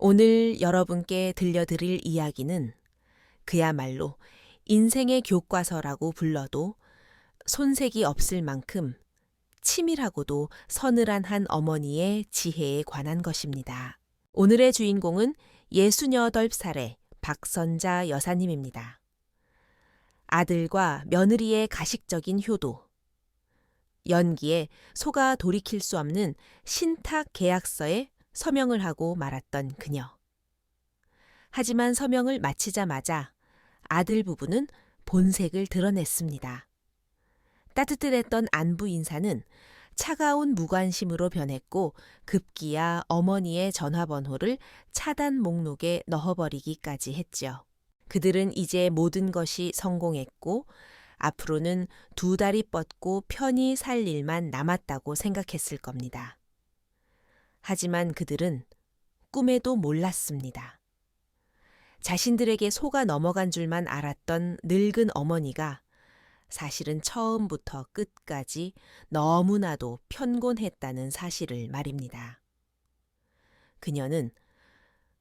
오늘 여러분께 들려드릴 이야기는 그야말로 인생의 교과서라고 불러도 손색이 없을 만큼 치밀하고도 서늘한 한 어머니의 지혜에 관한 것입니다. 오늘의 주인공은 68살의 박선자 여사님입니다. 아들과 며느리의 가식적인 효도, 연기에 속아 돌이킬 수 없는 신탁 계약서에 서명을 하고 말았던 그녀. 하지만 서명을 마치자마자 아들 부부는 본색을 드러냈습니다. 따뜻했던 안부 인사는 차가운 무관심으로 변했고 급기야 어머니의 전화번호를 차단 목록에 넣어버리기까지 했죠. 그들은 이제 모든 것이 성공했고 앞으로는 두 다리 뻗고 편히 살 일만 남았다고 생각했을 겁니다. 하지만 그들은 꿈에도 몰랐습니다. 자신들에게 속아 넘어간 줄만 알았던 늙은 어머니가 사실은 처음부터 끝까지 너무나도 편곤했다는 사실을 말입니다. 그녀는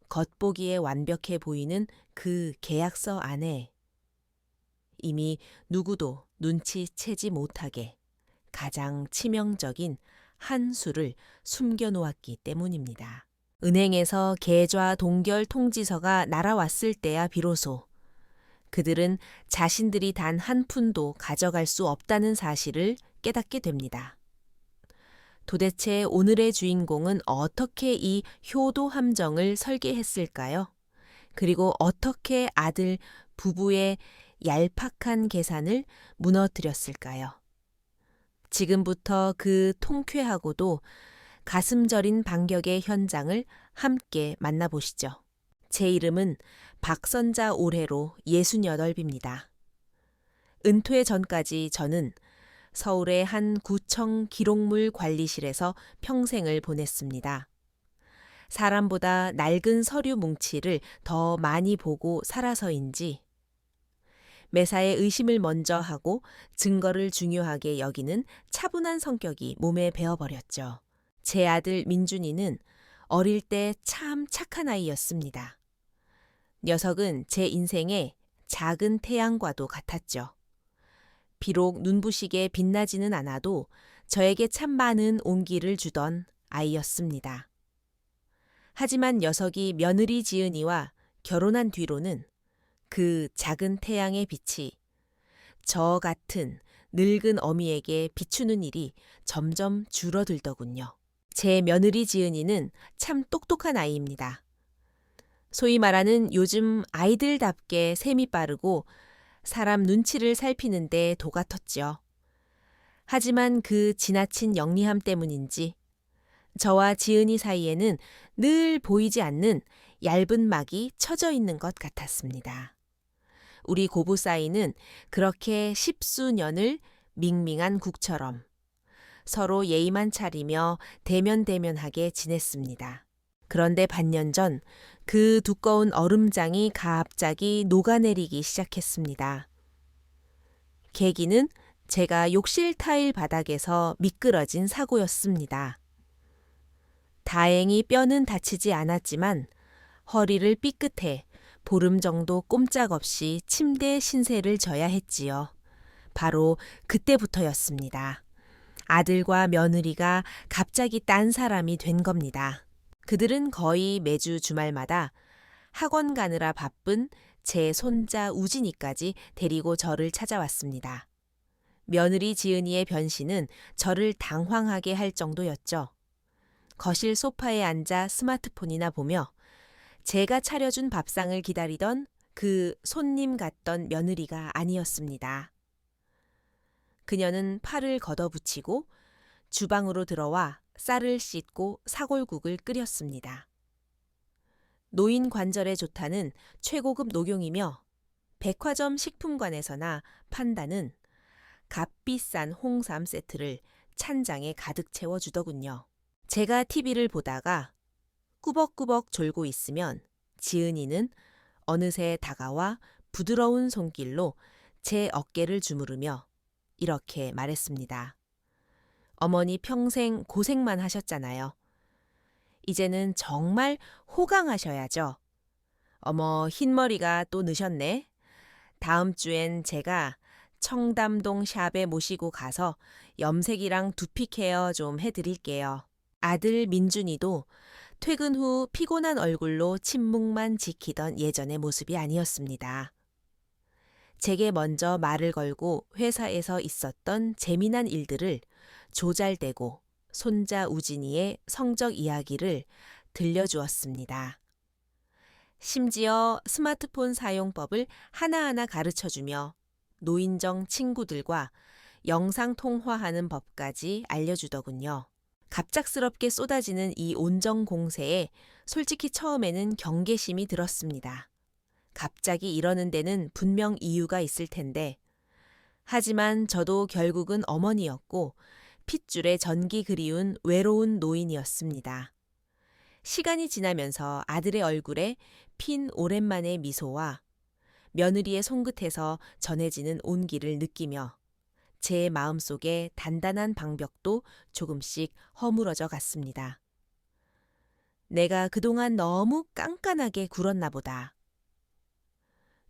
겉보기에 완벽해 보이는 그 계약서 안에 이미 누구도 눈치채지 못하게 가장 치명적인 한 수를 숨겨놓았기 때문입니다. 은행에서 계좌 동결 통지서가 날아왔을 때야 비로소 그들은 자신들이 단 한 푼도 가져갈 수 없다는 사실을 깨닫게 됩니다. 도대체 오늘의 주인공은 어떻게 이 효도 함정을 설계했을까요? 그리고 어떻게 아들 부부의 얄팍한 계산을 무너뜨렸을까요? 지금부터 그 통쾌하고도 가슴 저린 반격의 현장을 함께 만나보시죠. 제 이름은 박선자 올해로 68입니다. 은퇴 전까지 저는 서울의 한 구청 기록물 관리실에서 평생을 보냈습니다. 사람보다 낡은 서류 뭉치를 더 많이 보고 살아서인지 매사에 의심을 먼저 하고 증거를 중요하게 여기는 차분한 성격이 몸에 배어버렸죠. 제 아들 민준이는 어릴 때 참 착한 아이였습니다. 녀석은 제 인생의 작은 태양과도 같았죠. 비록 눈부시게 빛나지는 않아도 저에게 참 많은 온기를 주던 아이였습니다. 하지만 녀석이 며느리 지은이와 결혼한 뒤로는 그 작은 태양의 빛이 저 같은 늙은 어미에게 비추는 일이 점점 줄어들더군요. 제 며느리 지은이는 참 똑똑한 아이입니다. 소위 말하는 요즘 아이들답게 셈이 빠르고 사람 눈치를 살피는데 도가 텄죠. 하지만 그 지나친 영리함 때문인지 저와 지은이 사이에는 늘 보이지 않는 얇은 막이 쳐져 있는 것 같았습니다. 우리 고부 사이는 그렇게 십수년을 밍밍한 국처럼 서로 예의만 차리며 대면대면하게 지냈습니다. 그런데 반년 전 그 두꺼운 얼음장이 갑자기 녹아내리기 시작했습니다. 계기는 제가 욕실 타일 바닥에서 미끄러진 사고였습니다. 다행히 뼈는 다치지 않았지만 허리를 삐끗해 보름 정도 꼼짝없이 침대 신세를 져야 했지요. 바로 그때부터였습니다. 아들과 며느리가 갑자기 딴 사람이 된 겁니다. 그들은 거의 매주 주말마다 학원 가느라 바쁜 제 손자 우진이까지 데리고 저를 찾아왔습니다. 며느리 지은이의 변신은 저를 당황하게 할 정도였죠. 거실 소파에 앉아 스마트폰이나 보며 제가 차려준 밥상을 기다리던 그 손님 같던 며느리가 아니었습니다. 그녀는 팔을 걷어붙이고 주방으로 들어와 쌀을 씻고 사골국을 끓였습니다. 노인 관절에 좋다는 최고급 녹용이며 백화점 식품관에서나 판다는 값비싼 홍삼 세트를 찬장에 가득 채워주더군요. 제가 TV를 보다가 꾸벅꾸벅 졸고 있으면 지은이는 어느새 다가와 부드러운 손길로 제 어깨를 주무르며 이렇게 말했습니다. 어머니 평생 고생만 하셨잖아요. 이제는 정말 호강하셔야죠. 어머, 흰머리가 또 느셨네. 다음 주엔 제가 청담동 샵에 모시고 가서 염색이랑 두피 케어 좀 해드릴게요. 아들 민준이도 퇴근 후 피곤한 얼굴로 침묵만 지키던 예전의 모습이 아니었습니다. 제게 먼저 말을 걸고 회사에서 있었던 재미난 일들을 조잘대고 손자 우진이의 성적 이야기를 들려주었습니다. 심지어 스마트폰 사용법을 하나하나 가르쳐주며 노인정 친구들과 영상통화하는 법까지 알려주더군요. 갑작스럽게 쏟아지는 이 온정 공세에 솔직히 처음에는 경계심이 들었습니다. 갑자기 이러는 데는 분명 이유가 있을 텐데. 하지만 저도 결국은 어머니였고 핏줄에 전기 그리운 외로운 노인이었습니다. 시간이 지나면서 아들의 얼굴에 핀 오랜만의 미소와 며느리의 손끝에서 전해지는 온기를 느끼며 제 마음속에 단단한 방벽도 조금씩 허물어져 갔습니다. 내가 그동안 너무 깐깐하게 굴었나 보다.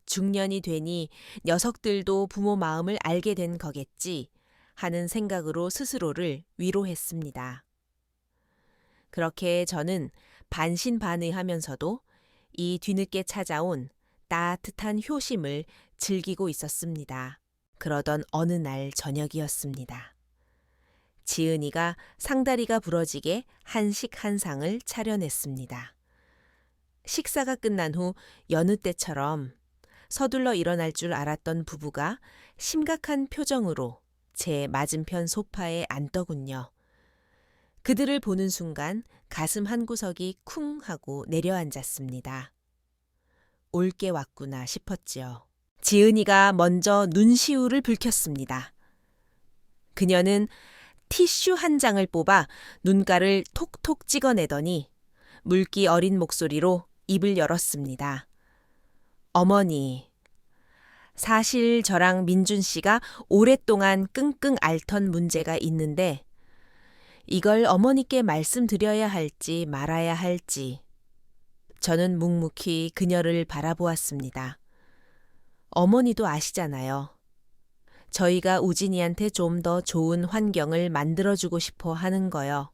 중년이 되니 녀석들도 부모 마음을 알게 된 거겠지 하는 생각으로 스스로를 위로했습니다. 그렇게 저는 반신반의하면서도 이 뒤늦게 찾아온 따뜻한 효심을 즐기고 있었습니다. 그러던 어느 날 저녁이었습니다. 지은이가 상다리가 부러지게 한식 한 상을 차려냈습니다. 식사가 끝난 후 여느 때처럼 서둘러 일어날 줄 알았던 부부가 심각한 표정으로 제 맞은편 소파에 앉더군요. 그들을 보는 순간 가슴 한구석이 쿵 하고 내려앉았습니다. 올 게 왔구나 싶었지요. 지은이가 먼저 눈시울을 붉혔습니다. 그녀는 티슈 한 장을 뽑아 눈가를 톡톡 찍어내더니 물기 어린 목소리로 입을 열었습니다. 어머니, 사실 저랑 민준 씨가 오랫동안 끙끙 앓던 문제가 있는데 이걸 어머니께 말씀드려야 할지 말아야 할지 저는 묵묵히 그녀를 바라보았습니다. 어머니도 아시잖아요. 저희가 우진이한테 좀 더 좋은 환경을 만들어주고 싶어 하는 거요.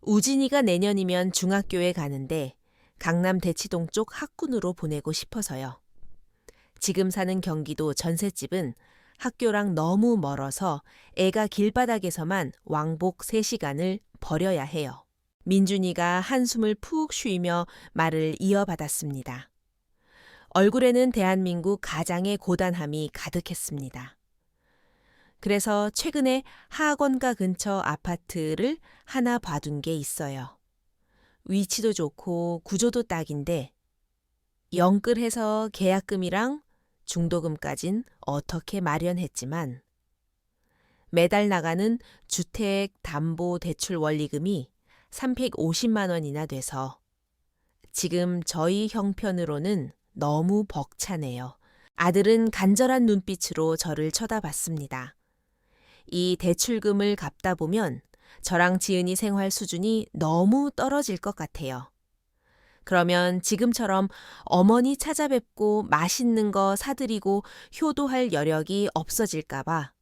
우진이가 내년이면 중학교에 가는데 강남 대치동 쪽 학군으로 보내고 싶어서요. 지금 사는 경기도 전셋집은 학교랑 너무 멀어서 애가 길바닥에서만 왕복 3시간을 버려야 해요. 민준이가 한숨을 푹 쉬며 말을 이어받았습니다. 얼굴에는 대한민국 가장의 고단함이 가득했습니다. 그래서 최근에 하원가 근처 아파트를 하나 봐둔 게 있어요. 위치도 좋고 구조도 딱인데 영끌해서 계약금이랑 중도금까진 어떻게 마련했지만 매달 나가는 주택담보대출 원리금이 350만 원이나 돼서 지금 저희 형편으로는 너무 벅차네요. 아들은 간절한 눈빛으로 저를 쳐다봤습니다. 이 대출금을 갚다 보면 저랑 지은이 생활 수준이 너무 떨어질 것 같아요. 그러면 지금처럼 어머니 찾아뵙고 맛있는 거 사드리고 효도할 여력이 없어질까봐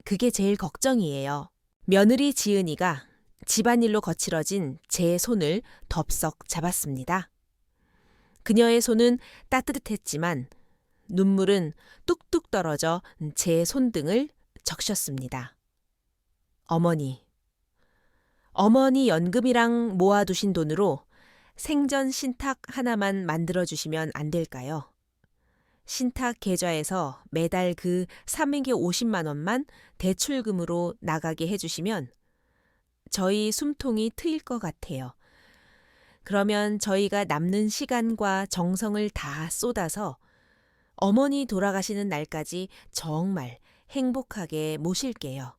그게 제일 걱정이에요. 며느리 지은이가 집안일로 거칠어진 제 손을 덥석 잡았습니다. 그녀의 손은 따뜻했지만 눈물은 뚝뚝 떨어져 제 손등을 적셨습니다. 어머니 연금이랑 모아두신 돈으로 생전 신탁 하나만 만들어주시면 안 될까요? 신탁 계좌에서 매달 그 350만 원만 대출금으로 나가게 해주시면 저희 숨통이 트일 것 같아요. 그러면 저희가 남는 시간과 정성을 다 쏟아서 어머니 돌아가시는 날까지 정말 행복하게 모실게요.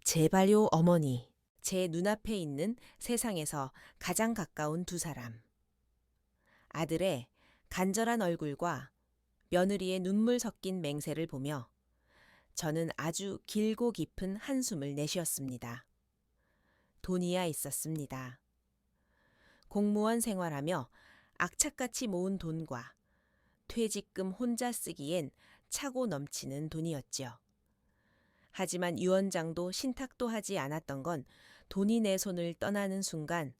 제발요 어머니. 제 눈앞에 있는 세상에서 가장 가까운 두 사람. 아들의 간절한 얼굴과 며느리의 눈물 섞인 맹세를 보며 저는 아주 길고 깊은 한숨을 내쉬었습니다. 돈이야 있었습니다. 공무원 생활하며 악착같이 모은 돈과 퇴직금 혼자 쓰기엔 차고 넘치는 돈이었지요. 하지만 유언장도 신탁도 하지 않았던 건 돈이 내 손을 떠나는 순간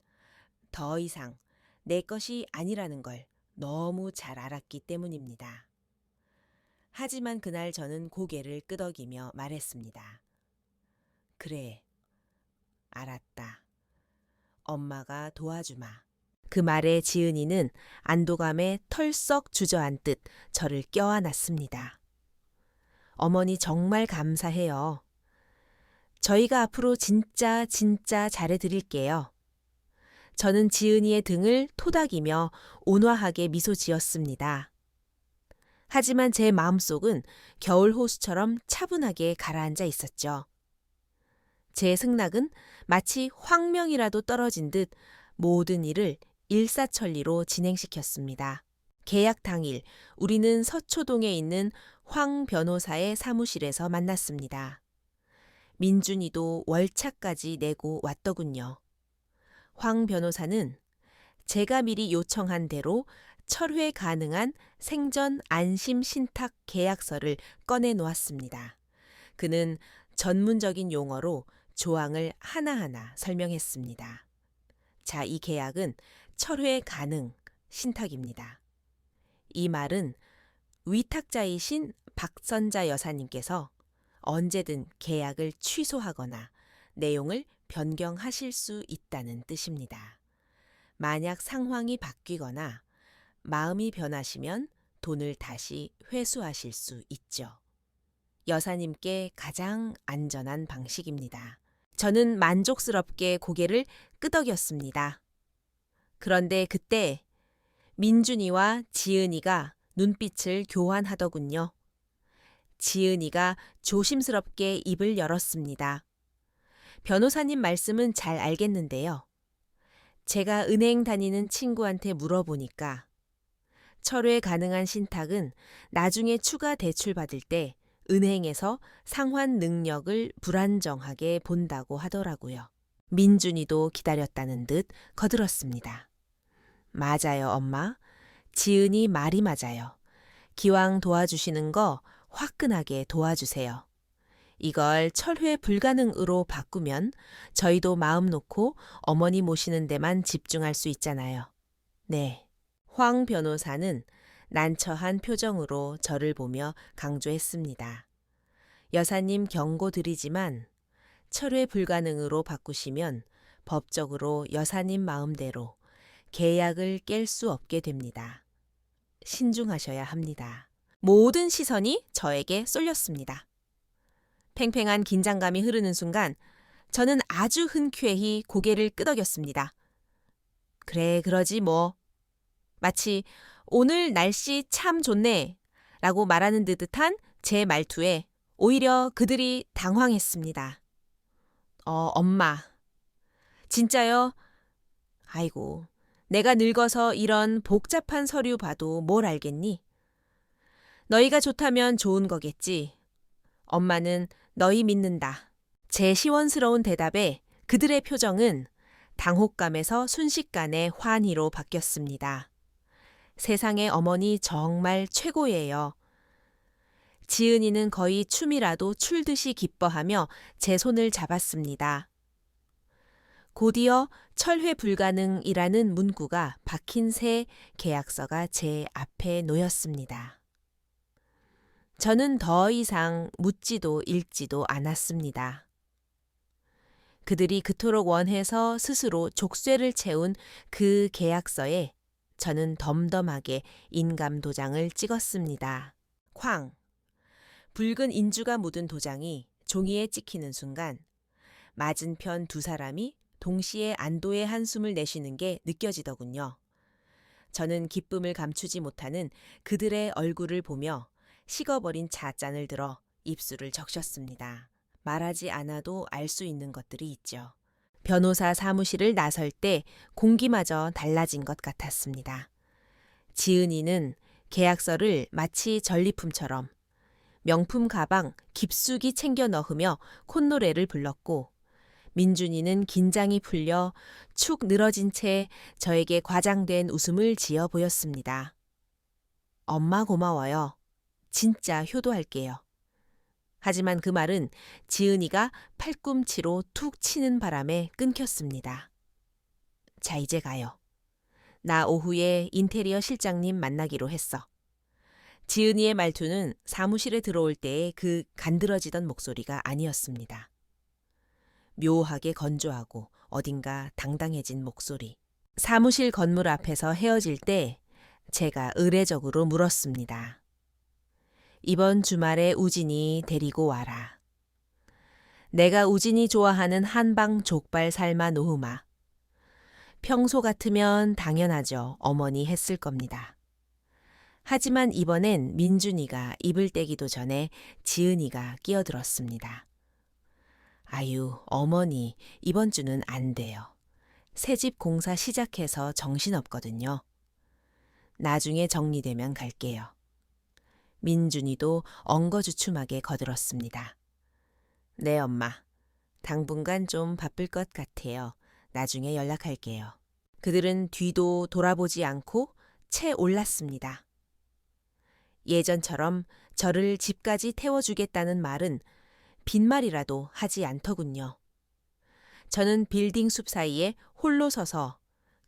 더 이상 내 것이 아니라는 걸 너무 잘 알았기 때문입니다. 하지만 그날 저는 고개를 끄덕이며 말했습니다. 그래, 알았다. 엄마가 도와주마. 그 말에 지은이는 안도감에 털썩 주저앉듯 저를 껴안았습니다. 어머니 정말 감사해요. 저희가 앞으로 진짜 잘해드릴게요. 저는 지은이의 등을 토닥이며 온화하게 미소 지었습니다. 하지만 제 마음속은 겨울 호수처럼 차분하게 가라앉아 있었죠. 제 승낙은 마치 황명이라도 떨어진 듯 모든 일을 일사천리로 진행시켰습니다. 계약 당일 우리는 서초동에 있는 황 변호사의 사무실에서 만났습니다. 민준이도 월차까지 내고 왔더군요. 황 변호사는 제가 미리 요청한 대로 철회 가능한 생전 안심 신탁 계약서를 꺼내 놓았습니다. 그는 전문적인 용어로 조항을 하나하나 설명했습니다. 자, 이 계약은 철회 가능 신탁입니다. 이 말은 위탁자이신 박선자 여사님께서 언제든 계약을 취소하거나 내용을 변경하실 수 있다는 뜻입니다. 만약 상황이 바뀌거나 마음이 변하시면 돈을 다시 회수하실 수 있죠. 여사님께 가장 안전한 방식입니다. 저는 만족스럽게 고개를 끄덕였습니다. 그런데 그때 민준이와 지은이가 눈빛을 교환하더군요. 지은이가 조심스럽게 입을 열었습니다. 변호사님 말씀은 잘 알겠는데요. 제가 은행 다니는 친구한테 물어보니까 철회 가능한 신탁은 나중에 추가 대출 받을 때 은행에서 상환 능력을 불안정하게 본다고 하더라고요. 민준이도 기다렸다는 듯 거들었습니다. 맞아요, 엄마. 지은이 말이 맞아요. 기왕 도와주시는 거 화끈하게 도와주세요. 이걸 철회 불가능으로 바꾸면 저희도 마음 놓고 어머니 모시는 데만 집중할 수 있잖아요. 네. 황 변호사는 난처한 표정으로 저를 보며 강조했습니다. 여사님 경고드리지만 철회 불가능으로 바꾸시면 법적으로 여사님 마음대로 계약을 깰 수 없게 됩니다. 신중하셔야 합니다. 모든 시선이 저에게 쏠렸습니다. 팽팽한 긴장감이 흐르는 순간 저는 아주 흔쾌히 고개를 끄덕였습니다. 그래, 그러지 뭐. 마치 오늘 날씨 참 좋네 라고 말하는 듯한 제 말투에 오히려 그들이 당황했습니다. 엄마. 진짜요? 아이고, 내가 늙어서 이런 복잡한 서류 봐도 뭘 알겠니? 너희가 좋다면 좋은 거겠지. 엄마는 너희 믿는다. 제 시원스러운 대답에 그들의 표정은 당혹감에서 순식간에 환희로 바뀌었습니다. 세상의 어머니 정말 최고예요. 지은이는 거의 춤이라도 출듯이 기뻐하며 제 손을 잡았습니다. 곧이어 철회 불가능이라는 문구가 박힌 새 계약서가 제 앞에 놓였습니다. 저는 더 이상 묻지도 읽지도 않았습니다. 그들이 그토록 원해서 스스로 족쇄를 채운 그 계약서에 저는 덤덤하게 인감 도장을 찍었습니다. 쾅! 붉은 인주가 묻은 도장이 종이에 찍히는 순간 맞은편 두 사람이 동시에 안도의 한숨을 내쉬는 게 느껴지더군요. 저는 기쁨을 감추지 못하는 그들의 얼굴을 보며 식어버린 찻잔을 들어 입술을 적셨습니다. 말하지 않아도 알 수 있는 것들이 있죠. 변호사 사무실을 나설 때 공기마저 달라진 것 같았습니다. 지은이는 계약서를 마치 전리품처럼 명품 가방 깊숙이 챙겨 넣으며 콧노래를 불렀고 민준이는 긴장이 풀려 축 늘어진 채 저에게 과장된 웃음을 지어 보였습니다. 엄마 고마워요. 진짜 효도할게요. 하지만 그 말은 지은이가 팔꿈치로 툭 치는 바람에 끊겼습니다. 자, 이제 가요. 나 오후에 인테리어 실장님 만나기로 했어. 지은이의 말투는 사무실에 들어올 때의 그 간드러지던 목소리가 아니었습니다. 묘하게 건조하고 어딘가 당당해진 목소리. 사무실 건물 앞에서 헤어질 때 제가 의례적으로 물었습니다. 이번 주말에 우진이 데리고 와라. 내가 우진이 좋아하는 한방 족발 삶아 놓으마. 평소 같으면 당연하죠. 어머니 했을 겁니다. 하지만 이번엔 민준이가 입을 떼기도 전에 지은이가 끼어들었습니다. 아유, 어머니, 이번 주는 안 돼요. 새집 공사 시작해서 정신없거든요. 나중에 정리되면 갈게요. 민준이도 엉거주춤하게 거들었습니다. 네, 엄마. 당분간 좀 바쁠 것 같아요. 나중에 연락할게요. 그들은 뒤도 돌아보지 않고 채 올랐습니다. 예전처럼 저를 집까지 태워주겠다는 말은 빈말이라도 하지 않더군요. 저는 빌딩 숲 사이에 홀로 서서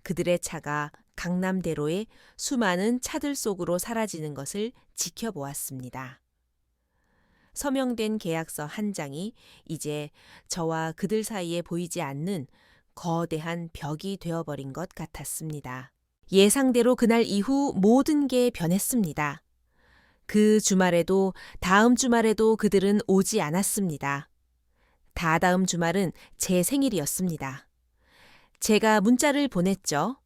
그들의 차가 강남대로의 수많은 차들 속으로 사라지는 것을 지켜보았습니다. 서명된 계약서 한 장이 이제 저와 그들 사이에 보이지 않는 거대한 벽이 되어버린 것 같았습니다. 예상대로 그날 이후 모든 게 변했습니다. 그 주말에도 다음 주말에도 그들은 오지 않았습니다. 다다음 주말은 제 생일이었습니다. 제가 문자를 보냈죠.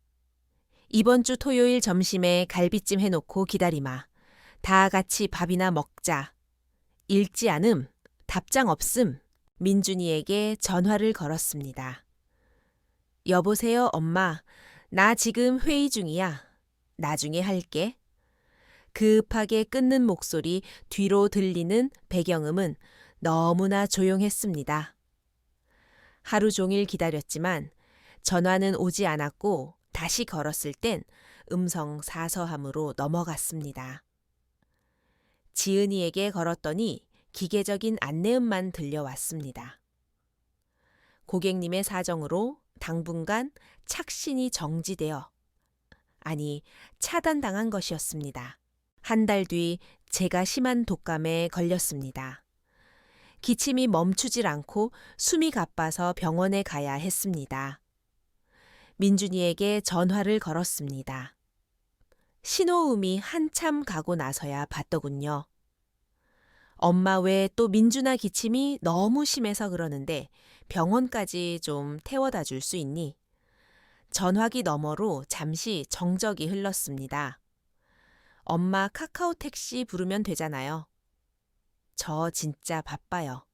이번 주 토요일 점심에 갈비찜 해놓고 기다리마. 다 같이 밥이나 먹자. 읽지 않음, 답장 없음. 민준이에게 전화를 걸었습니다. 여보세요, 엄마. 나 지금 회의 중이야. 나중에 할게. 급하게 끊는 목소리 뒤로 들리는 배경음은 너무나 조용했습니다. 하루 종일 기다렸지만 전화는 오지 않았고 다시 걸었을 땐 음성 사서함으로 넘어갔습니다. 지은이에게 걸었더니 기계적인 안내음만 들려왔습니다. 고객님의 사정으로 당분간 착신이 정지되어, 아니 차단당한 것이었습니다. 한 달 뒤 제가 심한 독감에 걸렸습니다. 기침이 멈추질 않고 숨이 가빠서 병원에 가야 했습니다. 민준이에게 전화를 걸었습니다. 신호음이 한참 가고 나서야 받더군요. 엄마 왜 또 민준아 기침이 너무 심해서 그러는데 병원까지 좀 태워다 줄 수 있니? 전화기 너머로 잠시 정적이 흘렀습니다. 엄마 카카오 택시 부르면 되잖아요. 저 진짜 바빠요.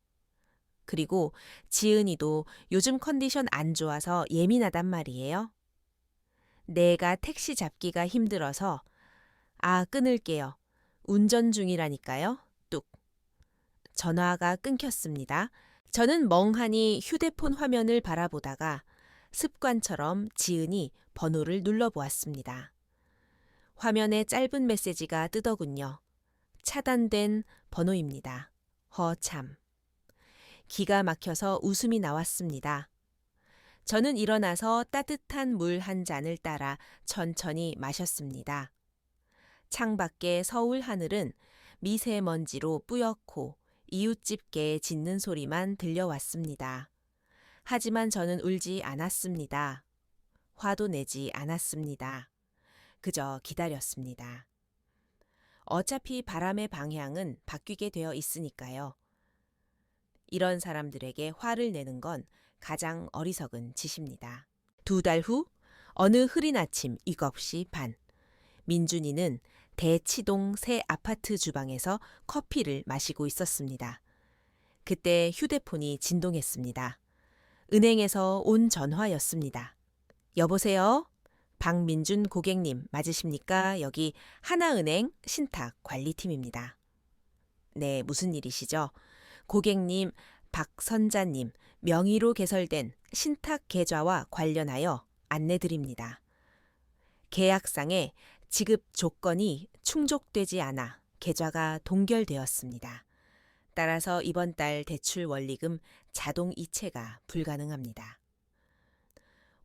그리고 지은이도 요즘 컨디션 안 좋아서 예민하단 말이에요. 내가 택시 잡기가 힘들어서 끊을게요. 운전 중이라니까요. 뚝. 전화가 끊겼습니다. 저는 멍하니 휴대폰 화면을 바라보다가 습관처럼 지은이 번호를 눌러보았습니다. 화면에 짧은 메시지가 뜨더군요. 차단된 번호입니다. 허참. 기가 막혀서 웃음이 나왔습니다. 저는 일어나서 따뜻한 물 한 잔을 따라 천천히 마셨습니다. 창밖의 서울 하늘은 미세먼지로 뿌옇고 이웃집 개 짖는 소리만 들려왔습니다. 하지만 저는 울지 않았습니다. 화도 내지 않았습니다. 그저 기다렸습니다. 어차피 바람의 방향은 바뀌게 되어 있으니까요. 이런 사람들에게 화를 내는 건 가장 어리석은 짓입니다. 2달 후 어느 흐린 아침 7시 반, 민준이는 대치동 새 아파트 주방에서 커피를 마시고 있었습니다. 그때 휴대폰이 진동했습니다. 은행에서 온 전화였습니다. 여보세요? 박민준 고객님 맞으십니까? 여기 하나은행 신탁 관리팀입니다. 네, 무슨 일이시죠? 고객님, 박선자님 명의로 개설된 신탁 계좌와 관련하여 안내드립니다. 계약상에 지급 조건이 충족되지 않아 계좌가 동결되었습니다. 따라서 이번 달 대출 원리금 자동 이체가 불가능합니다.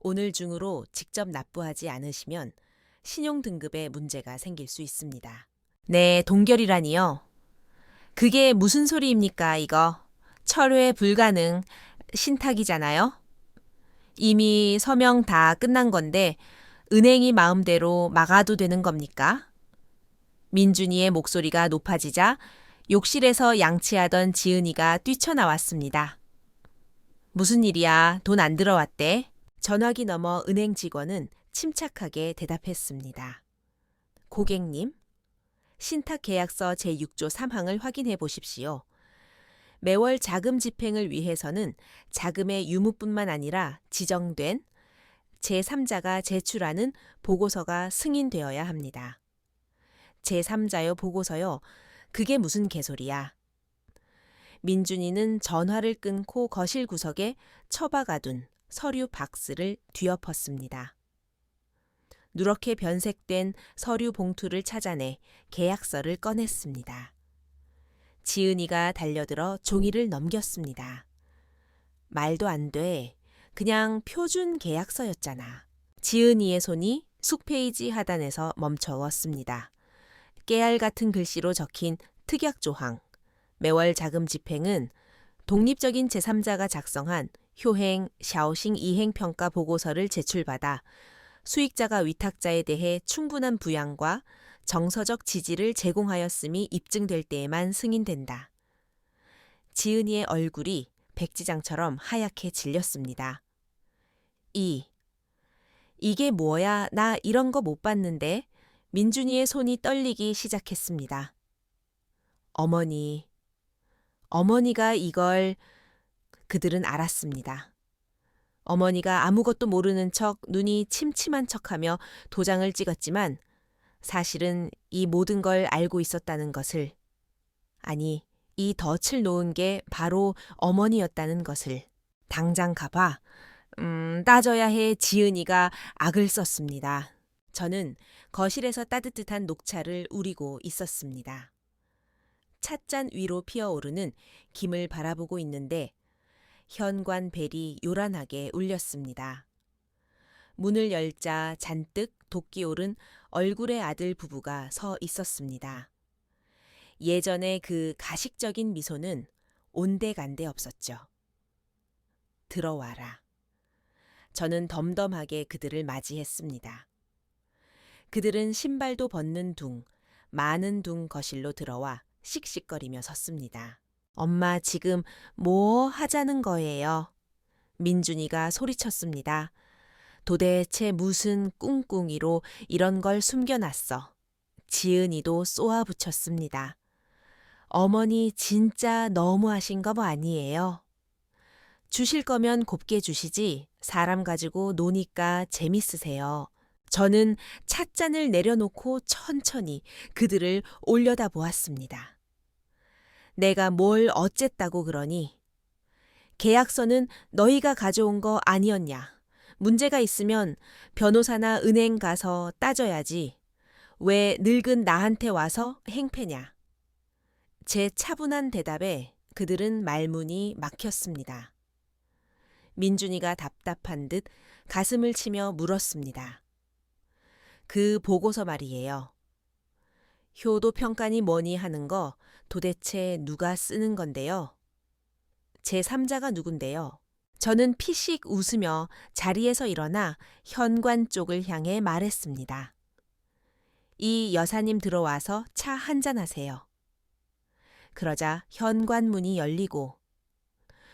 오늘 중으로 직접 납부하지 않으시면 신용등급에 문제가 생길 수 있습니다. 네, 동결이라니요? 그게 무슨 소리입니까, 이거? 철회 불가능, 신탁이잖아요? 이미 서명 다 끝난 건데 은행이 마음대로 막아도 되는 겁니까? 민준이의 목소리가 높아지자 욕실에서 양치하던 지은이가 뛰쳐나왔습니다. 무슨 일이야? 돈 안 들어왔대? 전화기 너머 은행 직원은 침착하게 대답했습니다. 고객님, 신탁 계약서 제6조 3항을 확인해 보십시오. 매월 자금 집행을 위해서는 자금의 유무뿐만 아니라 지정된 제3자가 제출하는 보고서가 승인되어야 합니다. 제3자요 보고서요? 그게 무슨 개소리야. 민준이는 전화를 끊고 거실 구석에 처박아둔 서류 박스를 뒤엎었습니다. 누렇게 변색된 서류 봉투를 찾아내 계약서를 꺼냈습니다. 지은이가 달려들어 종이를 넘겼습니다. 말도 안 돼. 그냥 표준 계약서였잖아. 지은이의 손이 숙페이지 하단에서 멈춰왔습니다. 깨알 같은 글씨로 적힌 특약 조항. 매월 자금 집행은 독립적인 제3자가 작성한 효행, 샤오싱 이행 평가 보고서를 제출받아 수익자가 위탁자에 대해 충분한 부양과 정서적 지지를 제공하였음이 입증될 때에만 승인된다. 지은이의 얼굴이 백지장처럼 하얗게 질렸습니다. 이게 뭐야? 나 이런 거 못 봤는데. 민준이의 손이 떨리기 시작했습니다. 어머니가 이걸... 그들은 알았습니다. 어머니가 아무것도 모르는 척 눈이 침침한 척하며 도장을 찍었지만 사실은 이 모든 걸 알고 있었다는 것을, 아니, 이 덫을 놓은 게 바로 어머니였다는 것을. 당장 가봐. 따져야 해. 지은이가 악을 썼습니다. 저는 거실에서 따뜻한 녹차를 우리고 있었습니다. 찻잔 위로 피어오르는 김을 바라보고 있는데 현관 벨이 요란하게 울렸습니다. 문을 열자 잔뜩 도끼 오른 얼굴의 아들 부부가 서 있었습니다. 예전의 그 가식적인 미소는 온데간데 없었죠. 들어와라. 저는 덤덤하게 그들을 맞이했습니다. 그들은 신발도 벗는 둥, 많은 둥 거실로 들어와 씩씩거리며 섰습니다. 엄마 지금 뭐 하자는 거예요? 민준이가 소리쳤습니다. 도대체 무슨 꿍꿍이로 이런 걸 숨겨놨어. 지은이도 쏘아붙였습니다. 어머니 진짜 너무하신 거 아니에요? 주실 거면 곱게 주시지 사람 가지고 노니까 재밌으세요. 저는 찻잔을 내려놓고 천천히 그들을 올려다 보았습니다. 내가 뭘 어쨌다고 그러니? 계약서는 너희가 가져온 거 아니었냐? 문제가 있으면 변호사나 은행 가서 따져야지. 왜 늙은 나한테 와서 행패냐? 제 차분한 대답에 그들은 말문이 막혔습니다. 민준이가 답답한 듯 가슴을 치며 물었습니다. 그 보고서 말이에요. 효도 평가니 뭐니 하는 거 도대체 누가 쓰는 건데요? 제3자가 누군데요? 저는 피식 웃으며 자리에서 일어나 현관 쪽을 향해 말했습니다. 이 여사님 들어와서 차 한잔 하세요. 그러자 현관문이 열리고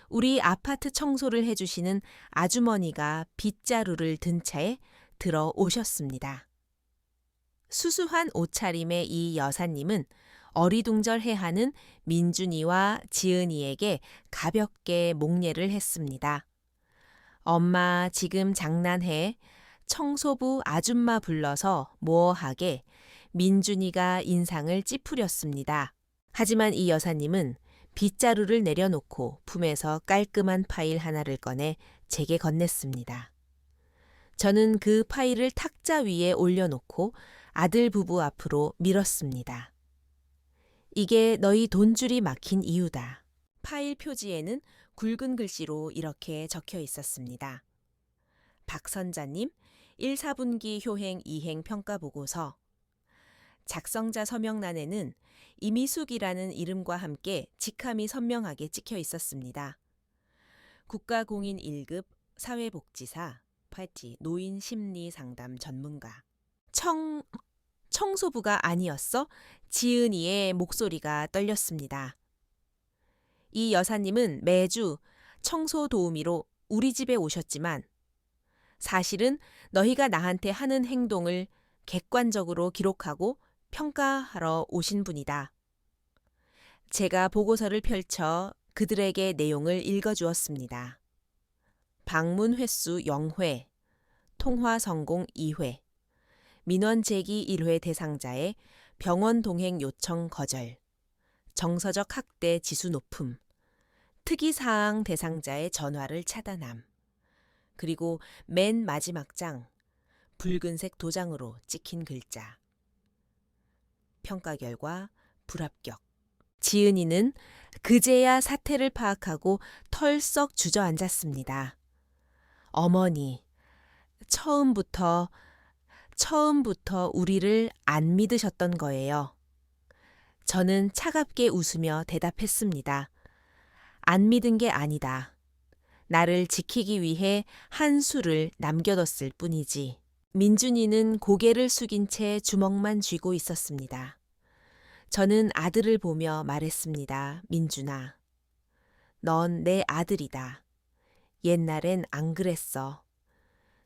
우리 아파트 청소를 해주시는 아주머니가 빗자루를 든 차에 들어오셨습니다. 수수한 옷차림의 이 여사님은 어리둥절해하는 민준이와 지은이에게 가볍게 목례를 했습니다. 엄마 지금 장난해. 청소부 아줌마 불러서 뭐하게. 민준이가 인상을 찌푸렸습니다. 하지만 이 여사님은 빗자루를 내려놓고 품에서 깔끔한 파일 하나를 꺼내 제게 건넸습니다. 저는 그 파일을 탁자 위에 올려놓고 아들 부부 앞으로 밀었습니다. 이게 너희 돈줄이 막힌 이유다. 파일 표지에는 굵은 글씨로 이렇게 적혀 있었습니다. 박 선자님, 1, 4분기 효행 2행 평가 보고서. 작성자 서명란에는 이미숙이라는 이름과 함께 직함이 선명하게 찍혀 있었습니다. 국가공인 1급 사회복지사, 파티 노인 심리 상담 전문가. 청소부가 아니었어? 지은이의 목소리가 떨렸습니다. 이 여사님은 매주 청소 도우미로 우리 집에 오셨지만 사실은 너희가 나한테 하는 행동을 객관적으로 기록하고 평가하러 오신 분이다. 제가 보고서를 펼쳐 그들에게 내용을 읽어주었습니다. 방문 횟수 0회, 통화 성공 2회, 민원 제기 1회 대상자의 병원 동행 요청 거절, 정서적 학대 지수 높음, 특이사항 대상자의 전화를 차단함, 그리고 맨 마지막 장, 붉은색 도장으로 찍힌 글자. 평가 결과 불합격. 지은이는 그제야 사태를 파악하고 털썩 주저앉았습니다. 어머니, 처음부터 우리를 안 믿으셨던 거예요. 저는 차갑게 웃으며 대답했습니다. 안 믿은 게 아니다. 나를 지키기 위해 한 수를 남겨뒀을 뿐이지. 민준이는 고개를 숙인 채 주먹만 쥐고 있었습니다. 저는 아들을 보며 말했습니다. 민준아, 넌 내 아들이다. 옛날엔 안 그랬어.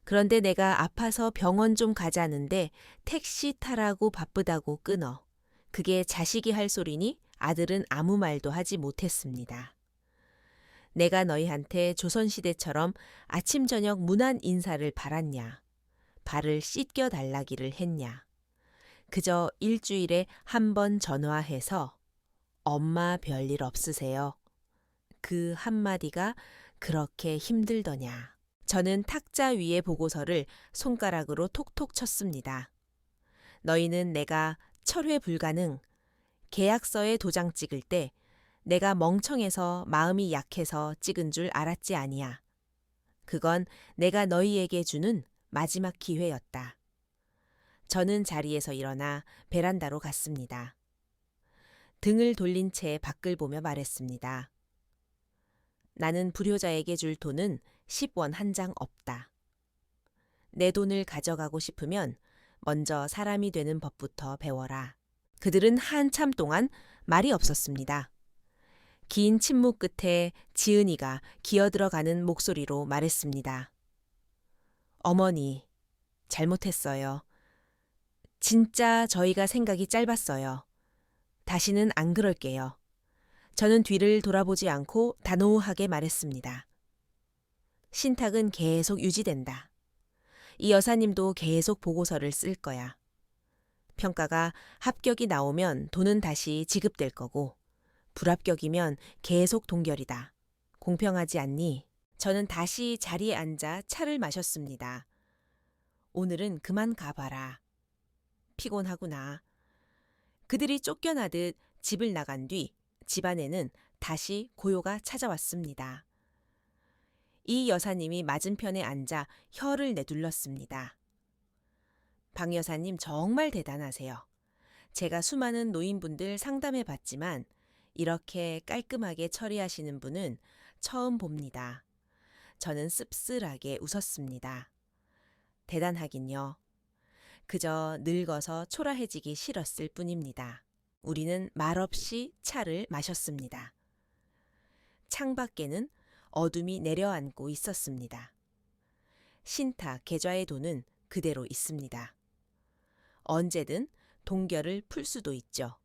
그런데 내가 아파서 병원 좀 가자는데 택시 타라고 바쁘다고 끊어. 그게 자식이 할 소리니 아들은 아무 말도 하지 못했습니다. 내가 너희한테 조선시대처럼 아침 저녁 문안 인사를 바랐냐. 발을 씻겨 달라기를 했냐. 그저 일주일에 한 번 전화해서 엄마 별일 없으세요. 그 한마디가 그렇게 힘들더냐. 저는 탁자 위의 보고서를 손가락으로 톡톡 쳤습니다. 너희는 내가 철회 불가능, 계약서에 도장 찍을 때 내가 멍청해서 마음이 약해서 찍은 줄 알았지 아니야. 그건 내가 너희에게 주는 마지막 기회였다. 저는 자리에서 일어나 베란다로 갔습니다. 등을 돌린 채 밖을 보며 말했습니다. 나는 불효자에게 줄 돈은 10원 한 장 없다. 내 돈을 가져가고 싶으면 먼저 사람이 되는 법부터 배워라. 그들은 한참 동안 말이 없었습니다. 긴 침묵 끝에 지은이가 기어들어가는 목소리로 말했습니다. 어머니, 잘못했어요. 진짜 저희가 생각이 짧았어요. 다시는 안 그럴게요. 저는 뒤를 돌아보지 않고 단호하게 말했습니다. 신탁은 계속 유지된다. 이 여사님도 계속 보고서를 쓸 거야. 평가가 합격이 나오면 돈은 다시 지급될 거고 불합격이면 계속 동결이다. 공평하지 않니? 저는 다시 자리에 앉아 차를 마셨습니다. 오늘은 그만 가봐라. 피곤하구나. 그들이 쫓겨나듯 집을 나간 뒤 집안에는 다시 고요가 찾아왔습니다. 이 여사님이 맞은편에 앉아 혀를 내둘렀습니다. 박 여사님 정말 대단하세요. 제가 수많은 노인분들 상담해 봤지만 이렇게 깔끔하게 처리하시는 분은 처음 봅니다. 저는 씁쓸하게 웃었습니다. 대단하긴요. 그저 늙어서 초라해지기 싫었을 뿐입니다. 우리는 말없이 차를 마셨습니다. 창밖에는 어둠이 내려앉고 있었습니다. 신탁 계좌의 돈은 그대로 있습니다. 언제든 동결을 풀 수도 있죠.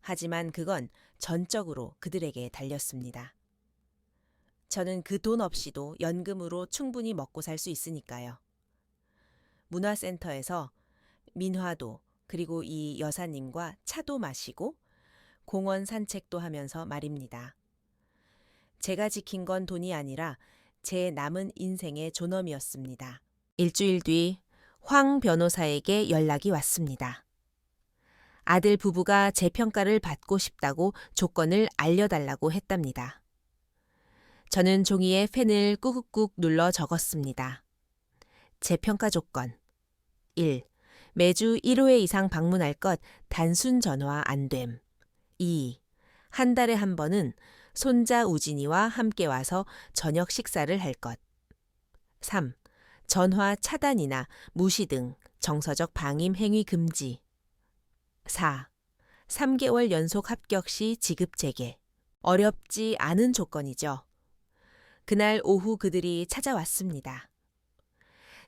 하지만 그건 전적으로 그들에게 달렸습니다. 저는 그 돈 없이도 연금으로 충분히 먹고 살 수 있으니까요. 문화센터에서 민화도 그리고 이 여사님과 차도 마시고 공원 산책도 하면서 말입니다. 제가 지킨 건 돈이 아니라 제 남은 인생의 존엄이었습니다. 일주일 뒤 황 변호사에게 연락이 왔습니다. 아들 부부가 재평가를 받고 싶다고 조건을 알려달라고 했답니다. 저는 종이에 펜을 꾹꾹 눌러 적었습니다. 재평가 조건 1. 매주 1회 이상 방문할 것 단순 전화 안 됨. 2. 한 달에 한 번은 손자 우진이와 함께 와서 저녁 식사를 할 것. 3. 전화 차단이나 무시 등 정서적 방임 행위 금지. 4. 3개월 연속 합격 시 지급 재개. 어렵지 않은 조건이죠. 그날 오후 그들이 찾아왔습니다.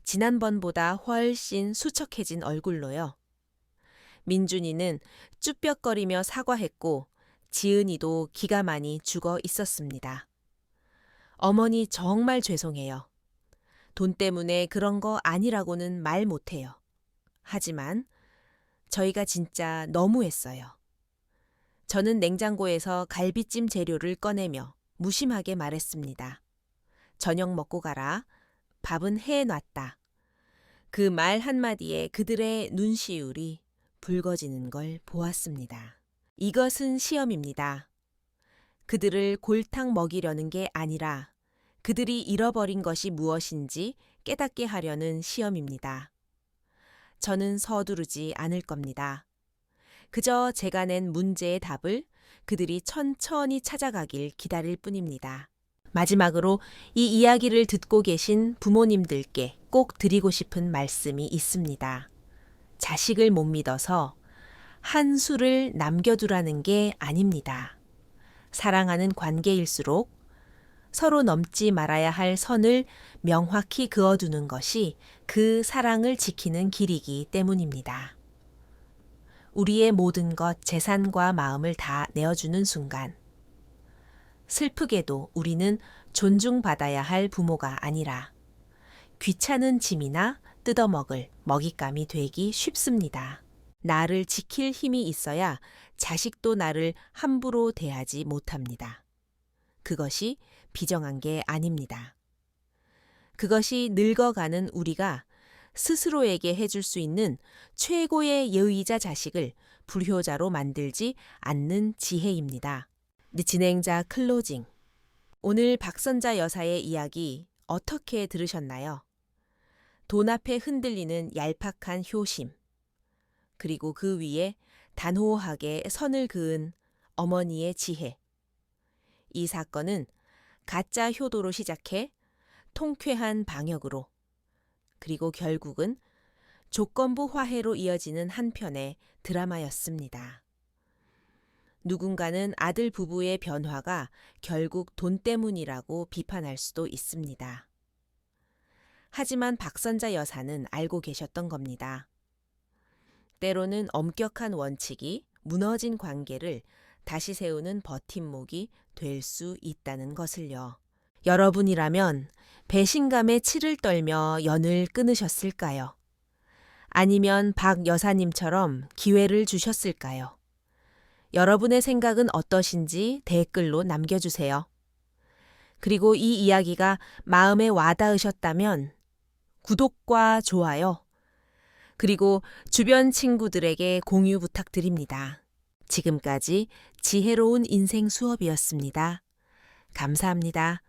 지난번보다 훨씬 수척해진 얼굴로요. 민준이는 쭈뼛거리며 사과했고 지은이도 기가 많이 죽어 있었습니다. 어머니 정말 죄송해요. 돈 때문에 그런 거 아니라고는 말 못해요. 하지만 저희가 진짜 너무했어요. 저는 냉장고에서 갈비찜 재료를 꺼내며 무심하게 말했습니다. 저녁 먹고 가라. 밥은 해놨다. 그 말 한마디에 그들의 눈시울이 붉어지는 걸 보았습니다. 이것은 시험입니다. 그들을 골탕 먹이려는 게 아니라 그들이 잃어버린 것이 무엇인지 깨닫게 하려는 시험입니다. 저는 서두르지 않을 겁니다. 그저 제가 낸 문제의 답을 그들이 천천히 찾아가길 기다릴 뿐입니다. 마지막으로 이 이야기를 듣고 계신 부모님들께 꼭 드리고 싶은 말씀이 있습니다. 자식을 못 믿어서 한 수를 남겨두라는 게 아닙니다. 사랑하는 관계일수록 서로 넘지 말아야 할 선을 명확히 그어두는 것이 그 사랑을 지키는 길이기 때문입니다. 우리의 모든 것, 재산과 마음을 다 내어주는 순간, 슬프게도 우리는 존중받아야 할 부모가 아니라 귀찮은 짐이나 뜯어먹을 먹잇감이 되기 쉽습니다. 나를 지킬 힘이 있어야 자식도 나를 함부로 대하지 못합니다. 그것이 비정한 게 아닙니다. 그것이 늙어가는 우리가 스스로에게 해줄 수 있는 최고의 예의자 자식을 불효자로 만들지 않는 지혜입니다. 진행자 클로징. 오늘 박선자 여사의 이야기 어떻게 들으셨나요? 돈 앞에 흔들리는 얄팍한 효심, 그리고 그 위에 단호하게 선을 그은 어머니의 지혜. 이 사건은 가짜 효도로 시작해 통쾌한 방역으로, 그리고 결국은 조건부 화해로 이어지는 한 편의 드라마였습니다. 누군가는 아들 부부의 변화가 결국 돈 때문이라고 비판할 수도 있습니다. 하지만 박선자 여사는 알고 계셨던 겁니다. 때로는 엄격한 원칙이 무너진 관계를 다시 세우는 버팀목이 될 수 있다는 것을요. 여러분이라면 배신감에 치를 떨며 연을 끊으셨을까요? 아니면 박 여사님처럼 기회를 주셨을까요? 여러분의 생각은 어떠신지 댓글로 남겨주세요. 그리고 이 이야기가 마음에 와닿으셨다면 구독과 좋아요, 그리고 주변 친구들에게 공유 부탁드립니다. 지금까지 지혜로운 인생 수업이었습니다. 감사합니다.